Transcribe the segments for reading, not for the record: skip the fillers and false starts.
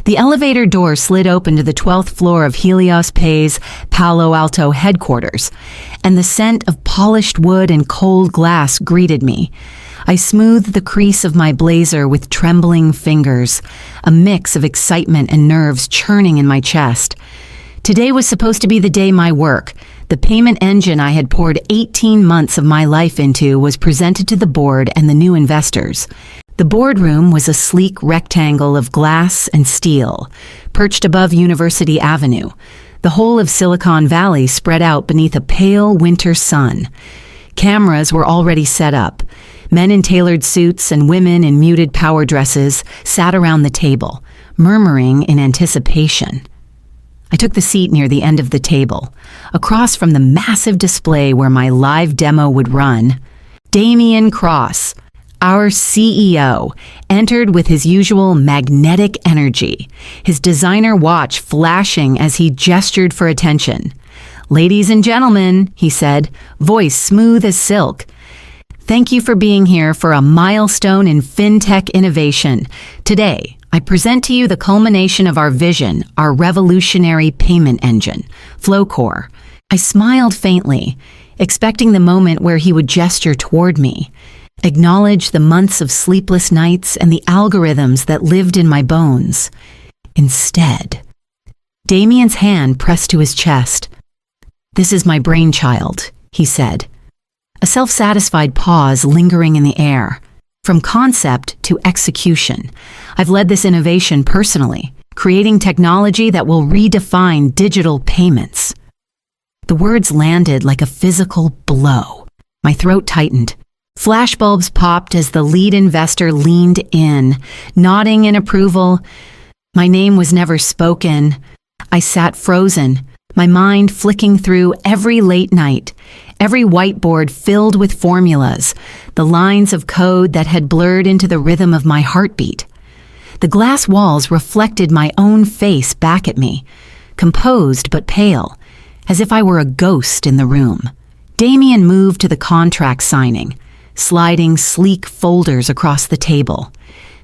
The elevator door slid open to the 12th floor of Helios Pay's Palo Alto headquarters, and the scent of polished wood and cold glass greeted me. I smoothed the crease of my blazer with trembling fingers, a mix of excitement and nerves churning in my chest. Today was supposed to be the day my work, the payment engine I had poured 18 months of my life into, was presented to the board and the new investors. The boardroom was a sleek rectangle of glass and steel, perched above University Avenue. The whole of Silicon Valley spread out beneath a pale winter sun. Cameras were already set up. Men in tailored suits and women in muted power dresses sat around the table, murmuring in anticipation. I took the seat near the end of the table, across from the massive display where my live demo would run. Damian Cross, our CEO, entered with his usual magnetic energy, his designer watch flashing as he gestured for attention. "Ladies and gentlemen," he said, voice smooth as silk, "thank you for being here for a milestone in fintech innovation. Today, I present to you the culmination of our vision, our revolutionary payment engine, Flowcore." I smiled faintly, expecting the moment where he would gesture toward me, acknowledge the months of sleepless nights and the algorithms that lived in my bones. Instead, Damian's hand pressed to his chest. "This is my brainchild," he said, a self-satisfied pause lingering in the air. "From concept to execution, I've led this innovation personally, creating technology that will redefine digital payments." The words landed like a physical blow. My throat tightened. Flashbulbs popped as the lead investor leaned in, nodding in approval. My name was never spoken. I sat frozen, my mind flicking through every late night, every whiteboard filled with formulas, the lines of code that had blurred into the rhythm of my heartbeat. The glass walls reflected my own face back at me, composed but pale, as if I were a ghost in the room. Damian moved to the contract signing, sliding sleek folders across the table.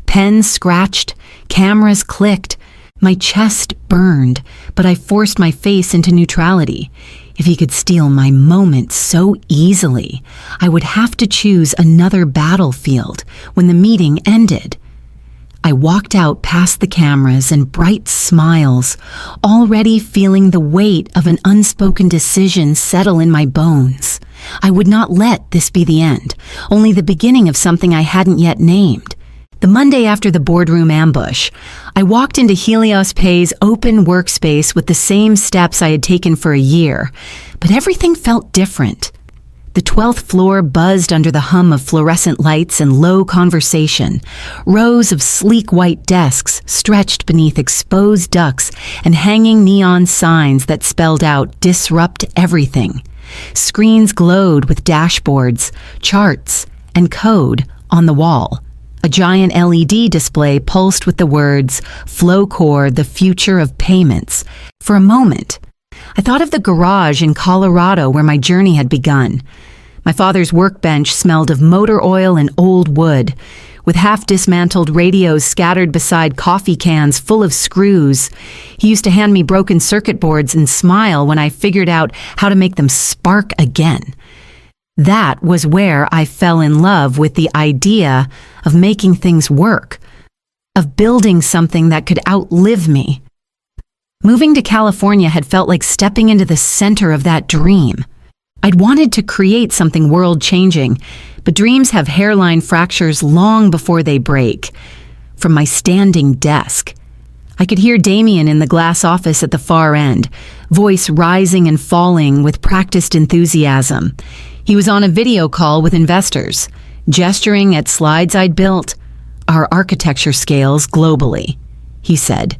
Pens scratched, cameras clicked. My chest burned, but I forced my face into neutrality. If he could steal my moment so easily, I would have to choose another battlefield when the meeting ended. I walked out past the cameras and bright smiles, already feeling the weight of an unspoken decision settle in my bones. I would not let this be the end, only the beginning of something I hadn't yet named. The Monday after the boardroom ambush, I walked into Helios Pay's open workspace with the same steps I had taken for a year, but everything felt different. The 12th floor buzzed under the hum of fluorescent lights and low conversation. Rows of sleek white desks stretched beneath exposed ducts and hanging neon signs that spelled out "Disrupt Everything." Screens glowed with dashboards, charts, and code on the wall. A giant LED display pulsed with the words, "Flowcore, the future of payments." For a moment, I thought of the garage in Colorado where my journey had begun. My father's workbench smelled of motor oil and old wood, with half-dismantled radios scattered beside coffee cans full of screws. He used to hand me broken circuit boards and smile when I figured out how to make them spark again. That was where I fell in love with the idea of making things work, of building something that could outlive me. Moving to California had felt like stepping into the center of that dream. I'd wanted to create something world-changing, but dreams have hairline fractures long before they break. From my standing desk, I could hear Damian in the glass office at the far end, voice rising and falling with practiced enthusiasm. He was on a video call with investors, gesturing at slides I'd built. "Our architecture scales globally," he said.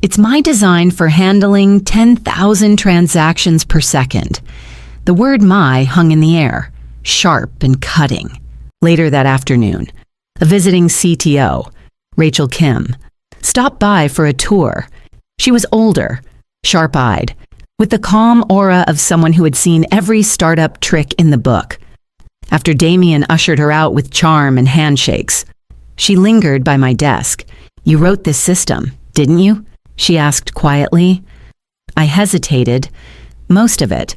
"It's my design for handling 10,000 transactions per second." The word "my" hung in the air, sharp and cutting. Later that afternoon, a visiting CTO, Rachel Kim, stopped by for a tour. She was older, sharp-eyed, with the calm aura of someone who had seen every startup trick in the book. After Damian ushered her out with charm and handshakes, she lingered by my desk. "You wrote this system," Didn't you? She asked quietly. I hesitated. Most of it.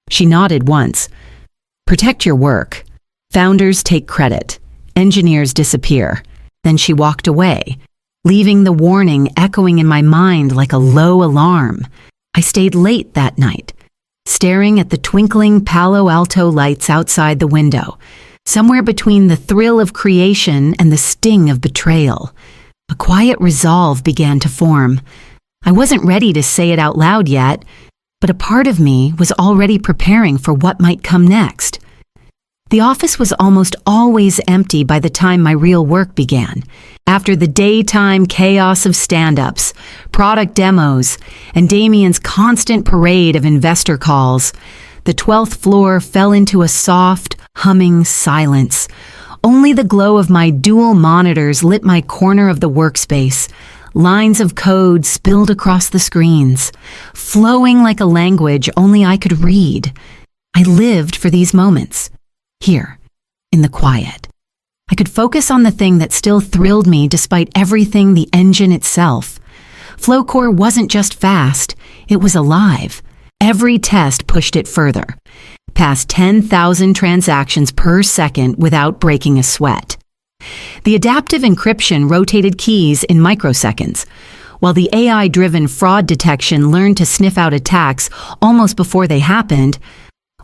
She nodded once. Protect your work. Founders take credit. Engineers disappear. Then she walked away, leaving the warning echoing in my mind like a low alarm. I stayed late that night, staring at the twinkling Palo Alto lights outside the window, somewhere between the thrill of creation and the sting of betrayal. A quiet resolve began to form. I wasn't ready to say it out loud yet, but a part of me was already preparing for what might come next. The office was almost always empty by the time my real work began. After the daytime chaos of stand-ups, product demos, and Damien's constant parade of investor calls, the 12th floor fell into a soft, humming silence. Only the glow of my dual monitors lit my corner of the workspace. Lines of code spilled across the screens, flowing like a language only I could read. I lived for these moments. Here, in the quiet. I could focus on the thing that still thrilled me despite everything, the engine itself. Flowcore wasn't just fast, it was alive. Every test pushed it further, past 10,000 transactions per second without breaking a sweat. The adaptive encryption rotated keys in microseconds, while the AI-driven fraud detection learned to sniff out attacks almost before they happened.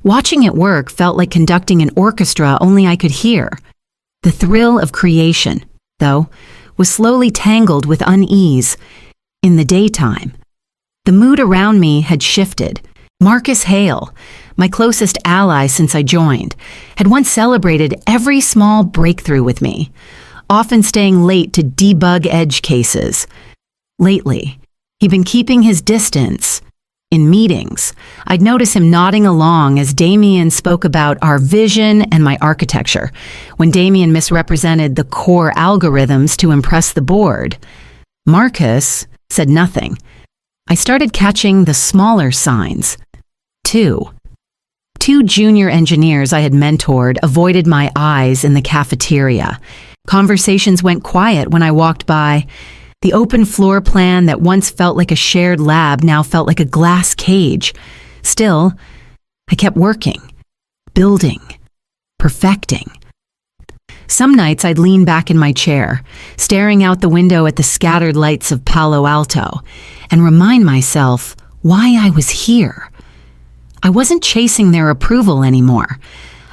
Watching it work felt like conducting an orchestra only I could hear. The thrill of creation, though, was slowly tangled with unease. In the daytime, the mood around me had shifted. Marcus Hale, my closest ally since I joined, had once celebrated every small breakthrough with me, often staying late to debug edge cases. Lately, he'd been keeping his distance. In meetings, I'd notice him nodding along as Damien spoke about our vision and my architecture, when Damien misrepresented the core algorithms to impress the board. Marcus said nothing. I started catching the smaller signs. Two junior engineers I had mentored avoided my eyes in the cafeteria. Conversations went quiet when I walked by. The open floor plan that once felt like a shared lab now felt like a glass cage. Still, I kept working, building, perfecting. Some nights I'd lean back in my chair, staring out the window at the scattered lights of Palo Alto, and remind myself why I was here. I wasn't chasing their approval anymore.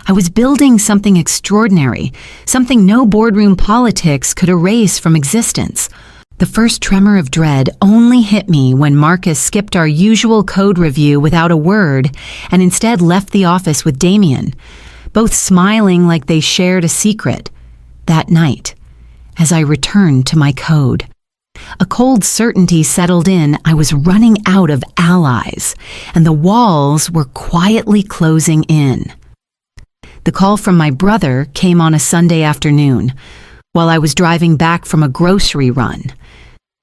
I was building something extraordinary, something no boardroom politics could erase from existence. The first tremor of dread only hit me when Marcus skipped our usual code review without a word and instead left the office with Damien, both smiling like they shared a secret. That night, as I returned to my code, a cold certainty settled in. I was running out of allies, and the walls were quietly closing in. The call from my brother came on a Sunday afternoon, while I was driving back from a grocery run.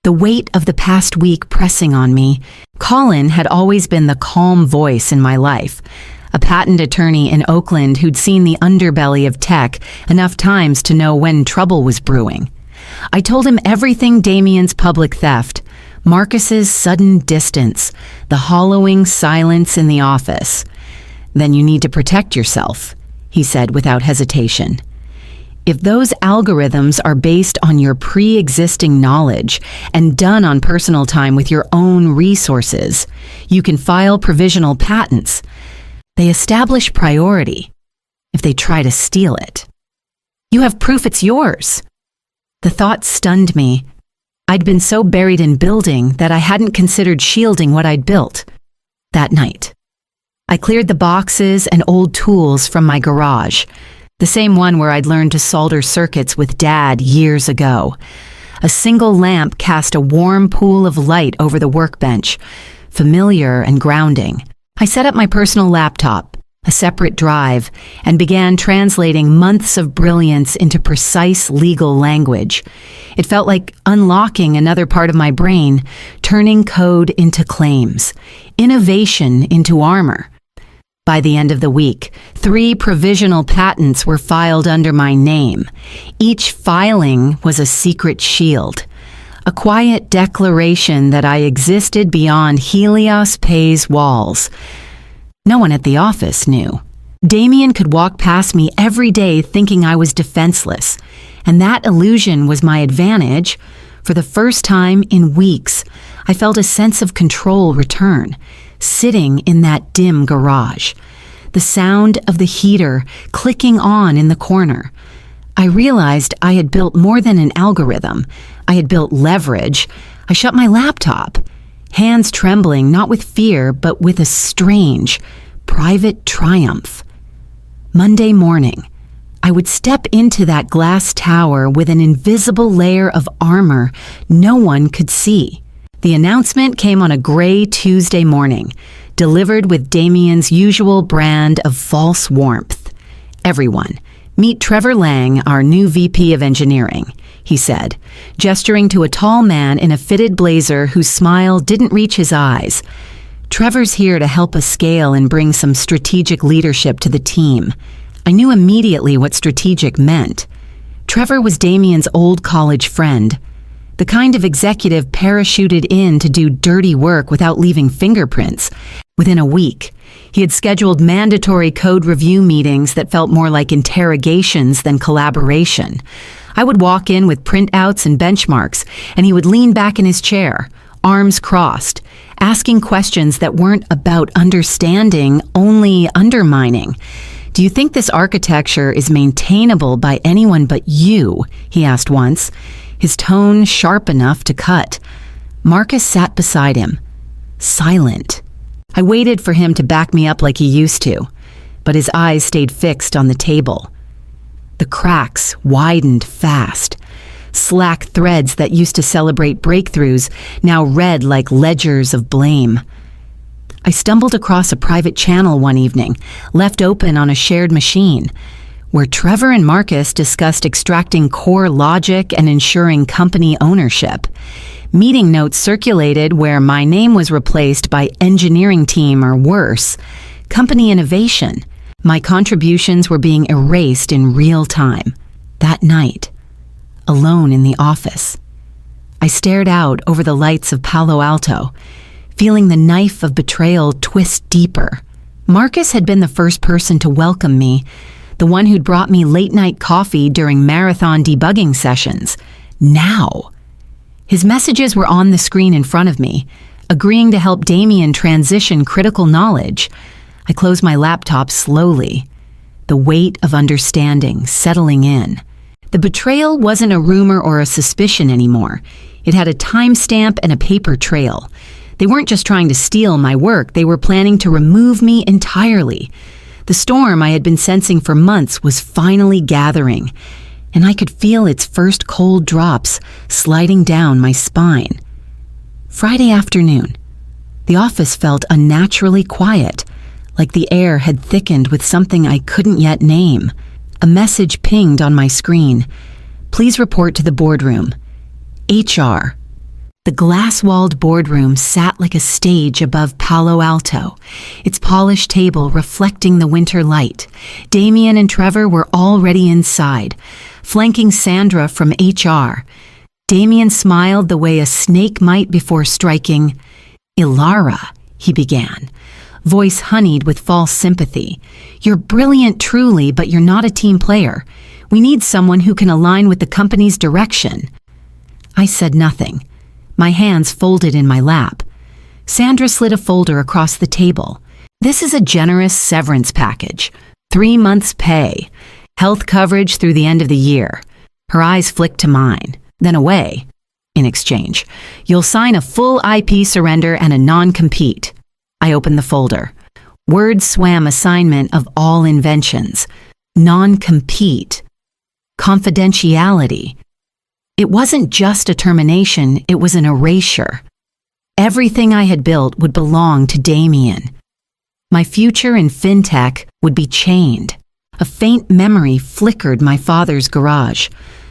The weight of the past week pressing on me, Colin had always been the calm voice in my life, a patent attorney in Oakland who'd seen the underbelly of tech enough times to know when trouble was brewing. I told him everything: Damien's public theft, Marcus's sudden distance, the hollowing silence in the office. Then you need to protect yourself, he said without hesitation. If those algorithms are based on your pre-existing knowledge and done on personal time with your own resources, you can file provisional patents. They establish priority if they try to steal it. You have proof it's yours. The thought stunned me. I'd been so buried in building that I hadn't considered shielding what I'd built. That night, I cleared the boxes and old tools from my garage, the same one where I'd learned to solder circuits with Dad years ago. A single lamp cast a warm pool of light over the workbench, familiar and grounding. I set up my personal laptop, a separate drive, and began translating months of brilliance into precise legal language. It felt like unlocking another part of my brain, turning code into claims, innovation into armor. By the end of the week, 3 provisional patents were filed under my name. Each filing was a secret shield, a quiet declaration that I existed beyond Helios Pay's walls. No one at the office knew. Damien could walk past me every day thinking I was defenseless, and that illusion was my advantage. For the first time in weeks, I felt a sense of control return, sitting in that dim garage. The sound of the heater clicking on in the corner. I realized I had built more than an algorithm. I had built leverage. I shut my laptop, hands trembling not with fear but with a strange, private triumph. Monday morning, I would step into that glass tower with an invisible layer of armor no one could see. The announcement came on a gray Tuesday morning, delivered with Damien's usual brand of false warmth. "Everyone, meet Trevor Lang, our new VP of Engineering," he said, gesturing to a tall man in a fitted blazer whose smile didn't reach his eyes. "Trevor's here to help us scale and bring some strategic leadership to the team." I knew immediately what strategic meant. Trevor was Damien's old college friend, the kind of executive parachuted in to do dirty work without leaving fingerprints. Within a week, he had scheduled mandatory code review meetings that felt more like interrogations than collaboration. I would walk in with printouts and benchmarks, and he would lean back in his chair, arms crossed, asking questions that weren't about understanding, only undermining. "Do you think this architecture is maintainable by anyone but you?" he asked once, his tone sharp enough to cut. Marcus sat beside him, silent. I waited for him to back me up like he used to, but his eyes stayed fixed on the table. The cracks widened fast. Slack threads that used to celebrate breakthroughs now read like ledgers of blame. I stumbled across a private channel one evening, left open on a shared machine, where Trevor and Marcus discussed extracting core logic and ensuring company ownership. Meeting notes circulated where my name was replaced by engineering team or worse, company innovation. My contributions were being erased in real time. That night, alone in the office, I stared out over the lights of Palo Alto, feeling the knife of betrayal twist deeper. Marcus had been the first person to welcome me, the one who'd brought me late-night coffee during marathon debugging sessions. Now, his messages were on the screen in front of me, agreeing to help Damien transition critical knowledge. I closed my laptop slowly, the weight of understanding settling in. The betrayal wasn't a rumor or a suspicion anymore. It had a timestamp and a paper trail. They weren't just trying to steal my work, they were planning to remove me entirely. The storm I had been sensing for months was finally gathering, and I could feel its first cold drops sliding down my spine. Friday afternoon, the office felt unnaturally quiet, like the air had thickened with something I couldn't yet name. A message pinged on my screen. "Please report to the boardroom. HR." The glass-walled boardroom sat like a stage above Palo Alto, its polished table reflecting the winter light. Damien and Trevor were already inside, flanking Sandra from HR. Damien smiled the way a snake might before striking. "Ilara," he began, voice honeyed with false sympathy. "You're brilliant truly, but you're not a team player. We need someone who can align with the company's direction." I said nothing, my hands folded in my lap. Sandra slid a folder across the table. "This is a generous severance package. 3 months' pay. Health coverage through the end of the year." Her eyes flicked to mine, then away. "In exchange, you'll sign a full IP surrender and a non-compete." I opened the folder. Word swam assignment of all inventions. Non-compete. Confidentiality. It wasn't just a termination, it was an erasure. Everything I had built would belong to Damien. My future in fintech would be chained. A faint memory flickered my father's garage,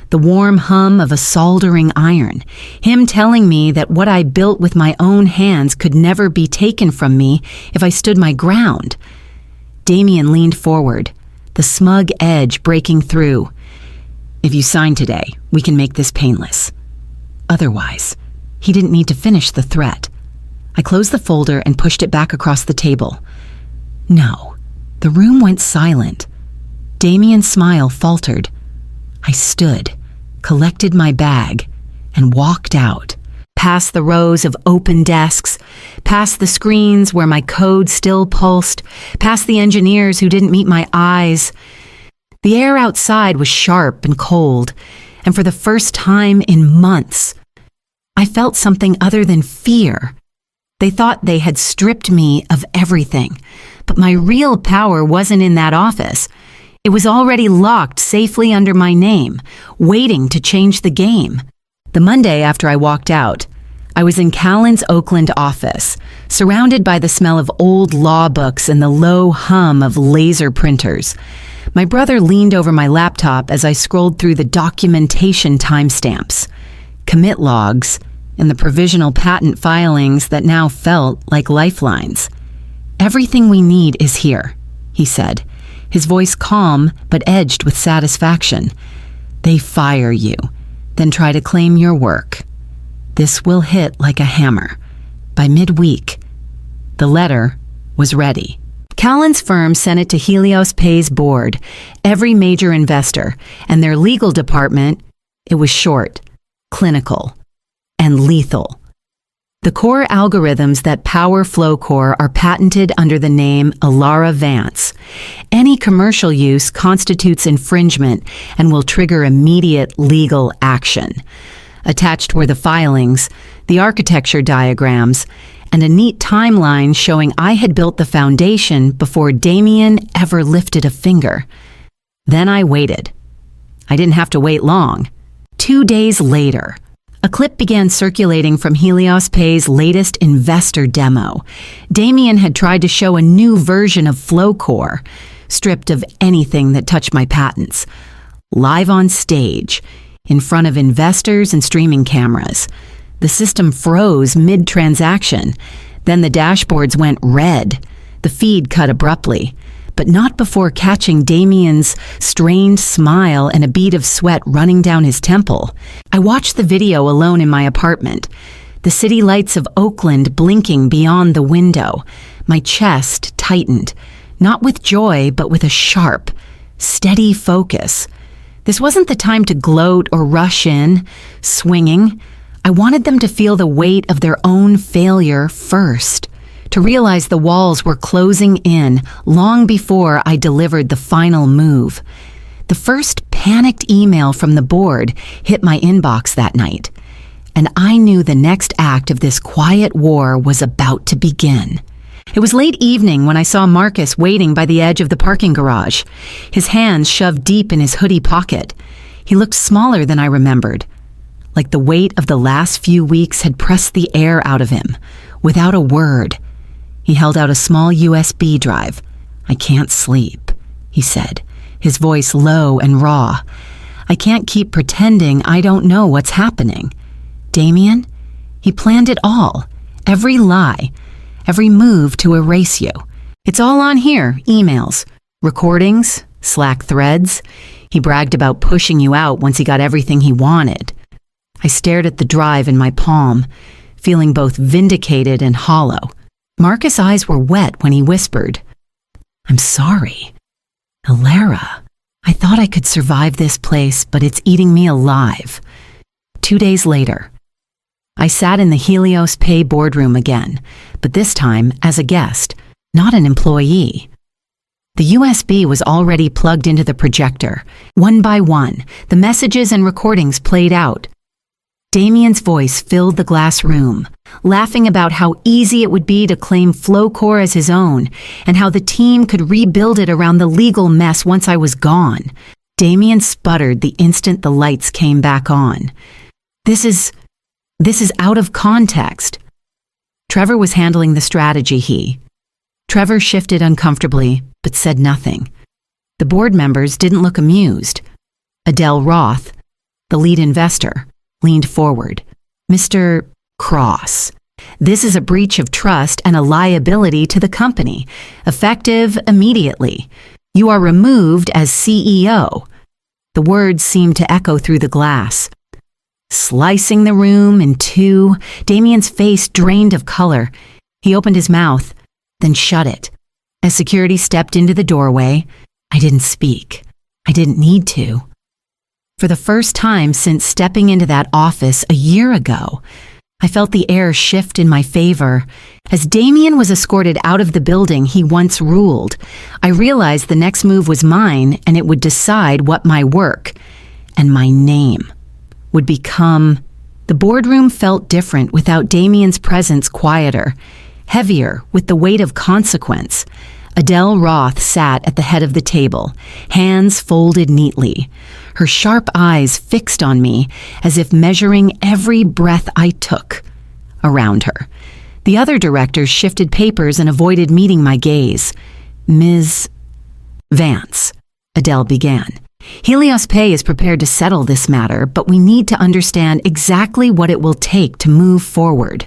the warm hum of a soldering iron, him telling me that what I built with my own hands could never be taken from me if I stood my ground. Damien leaned forward, the smug edge breaking through. "If you sign today, we can make this painless." otherwise. He didn't need to finish the threat. I closed the folder and pushed it back across the table. No, the room went silent. Damien's smile faltered. I stood, collected my bag, and walked out, past the rows of open desks, past the screens where my code still pulsed, past the engineers who didn't meet my eyes. The air outside was sharp and cold, and for the first time in months, I felt something other than fear. They thought they had stripped me of everything, but my real power wasn't in that office. It was already locked safely under my name, waiting to change the game. The Monday after I walked out, I was in Callan's Oakland office, surrounded by the smell of old law books and the low hum of laser printers. My brother leaned over my laptop as I scrolled through the documentation timestamps, commit logs, and the provisional patent filings that now felt like lifelines. "Everything we need is here," he said, his voice calm but edged with satisfaction. "They fire you, then try to claim your work. This will hit like a hammer. By midweek." The letter was ready. Callan's firm sent it to Helios Pay's board, every major investor, and their legal department. It was short, clinical, and lethal. The core algorithms that power Flowcore are patented under the name Alara Vance. Any commercial use constitutes infringement and will trigger immediate legal action. Attached were the filings, the architecture diagrams, and a neat timeline showing I had built the foundation before Damien ever lifted a finger. Then I waited. I didn't have to wait long. 2 days later, a clip began circulating from Helios Pay's latest investor demo. Damien had tried to show a new version of Flowcore, stripped of anything that touched my patents. Live on stage, in front of investors and streaming cameras. The system froze mid-transaction. Then the dashboards went red. The feed cut abruptly, but not before catching Damien's strained smile and a bead of sweat running down his temple. I watched the video alone in my apartment, the city lights of Oakland blinking beyond the window. My chest tightened, not with joy, but with a sharp, steady focus. This wasn't the time to gloat or rush in, swinging. I wanted them to feel the weight of their own failure first, to realize the walls were closing in long before I delivered the final move. The first panicked email from the board hit my inbox that night, and I knew the next act of this quiet war was about to begin. It was late evening when I saw Marcus waiting by the edge of the parking garage, his hands shoved deep in his hoodie pocket. He looked smaller than I remembered, like the weight of the last few weeks had pressed the air out of him, without a word. He held out a small USB drive. "I can't sleep," he said, his voice low and raw. "I can't keep pretending I don't know what's happening. Damien, he planned it all, every lie, every move to erase you. It's all on here, emails, recordings, Slack threads. He bragged about pushing you out once he got everything he wanted." I stared at the drive in my palm, feeling both vindicated and hollow. Marcus' eyes were wet when he whispered, "I'm sorry. Alara, I thought I could survive this place, but it's eating me alive." 2 days later, I sat in the Helios Pay boardroom again, but this time as a guest, not an employee. The USB was already plugged into the projector. One by one, the messages and recordings played out. Damien's voice filled the glass room, laughing about how easy it would be to claim Flowcore as his own, and how the team could rebuild it around the legal mess once I was gone. Damien sputtered the instant the lights came back on. This is out of context." Trevor was handling the strategy. Trevor shifted uncomfortably, but said nothing. The board members didn't look amused. Adele Roth, the lead investor, leaned forward. "Mr. Cross, this is a breach of trust and a liability to the company, effective immediately. You are removed as CEO." The words seemed to echo through the glass. slicing the room in two. Damien's face drained of color. He opened his mouth, then shut it. As security stepped into the doorway, I didn't speak. I didn't need to. For the first time since stepping into that office a year ago, I felt the air shift in my favor. As Damien was escorted out of the building he once ruled, I realized the next move was mine, and it would decide what my work and my name would become. The boardroom felt different without Damien's presence, quieter, heavier with the weight of consequence. Adele Roth sat at the head of the table, hands folded neatly, her sharp eyes fixed on me as if measuring every breath I took around her. The other directors shifted papers and avoided meeting my gaze. "Ms. Vance," Adele began, "Helios Pay is prepared to settle this matter, but we need to understand exactly what it will take to move forward."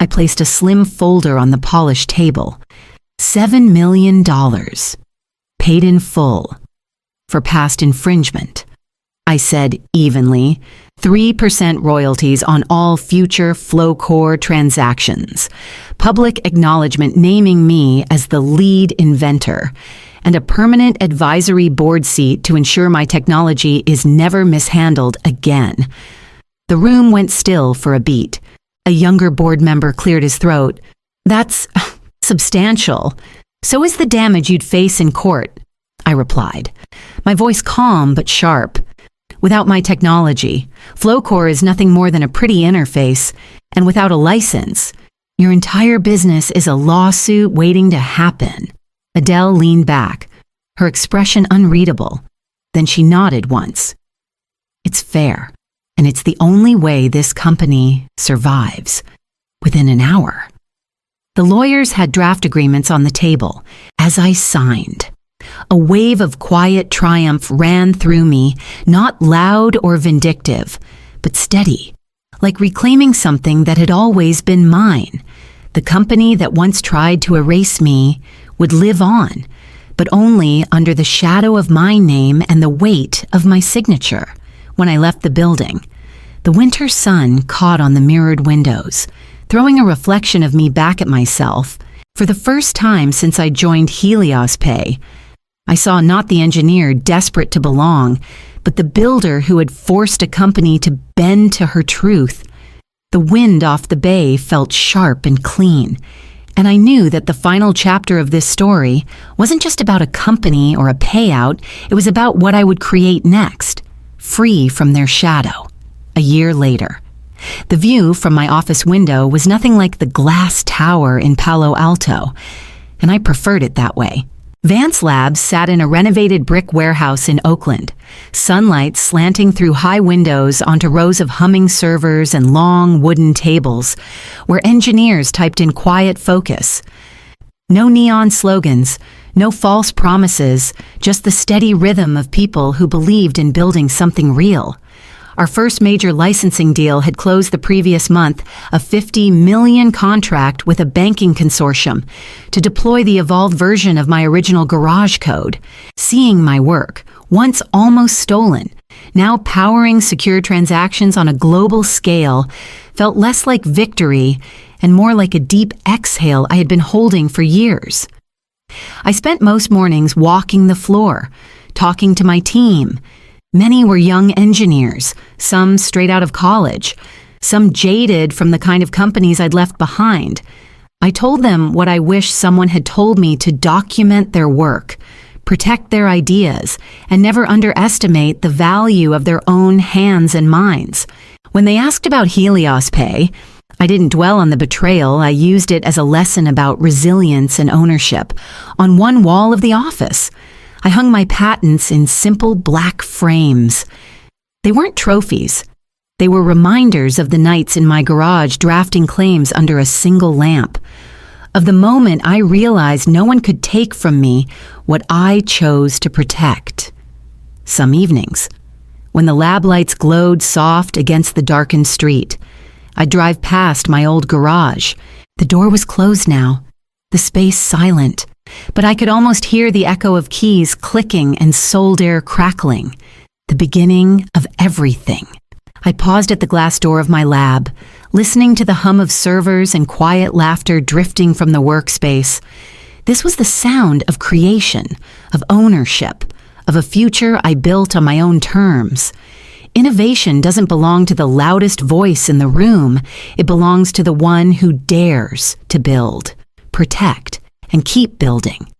I placed a slim folder on the polished table. $7 million, paid in full, for past infringement. I said evenly, 3% royalties on all future Flowcore transactions, public acknowledgement naming me as the lead inventor, and a permanent advisory board seat to ensure my technology is never mishandled again. The room went still for a beat. A younger board member cleared his throat. "That's substantial. So is the damage you'd face in court," I replied, my voice calm but sharp. "Without my technology, Flowcore is nothing more than a pretty interface, and without a license, your entire business is a lawsuit waiting to happen." Adele leaned back, her expression unreadable. Then she nodded once. "It's fair, and it's the only way this company survives." Within an hour, the lawyers had draft agreements on the table. As I signed, a wave of quiet triumph ran through me, not loud or vindictive, but steady, like reclaiming something that had always been mine. The company that once tried to erase me would live on, but only under the shadow of my name and the weight of my signature. When I left the building, the winter sun caught on the mirrored windows, throwing a reflection of me back at myself. For the first time since I joined Helios Pay, I saw not the engineer desperate to belong, but the builder who had forced a company to bend to her truth. The wind off the bay felt sharp and clean, and I knew that the final chapter of this story wasn't just about a company or a payout, it was about what I would create next, free from their shadow. A year later, the view from my office window was nothing like the glass tower in Palo Alto, and I preferred it that way. Vance Labs sat in a renovated brick warehouse in Oakland, sunlight slanting through high windows onto rows of humming servers and long wooden tables, where engineers typed in quiet focus. No neon slogans, no false promises, just the steady rhythm of people who believed in building something real. Our first major licensing deal had closed the previous month, a $50 million contract with a banking consortium to deploy the evolved version of my original garage code. Seeing my work, once almost stolen, now powering secure transactions on a global scale, felt less like victory and more like a deep exhale I had been holding for years. I spent most mornings walking the floor, talking to my team. Many were young engineers, some straight out of college, some jaded from the kind of companies I'd left behind. I told them what I wish someone had told me: to document their work, protect their ideas, and never underestimate the value of their own hands and minds. When they asked about Helios Pay, I didn't dwell on the betrayal. I used it as a lesson about resilience and ownership. On one wall of the office, I hung my patents in simple black frames. They weren't trophies. They were reminders of the nights in my garage drafting claims under a single lamp, of the moment I realized no one could take from me what I chose to protect. Some evenings, when the lab lights glowed soft against the darkened street, I'd drive past my old garage. The door was closed now, the space silent, but I could almost hear the echo of keys clicking and sold air crackling, the beginning of everything. I paused at the glass door of my lab, listening to the hum of servers and quiet laughter drifting from the workspace. This was the sound of creation, of ownership, of a future I built on my own terms. Innovation doesn't belong to the loudest voice in the room. It belongs to the one who dares to build, protect, and keep building.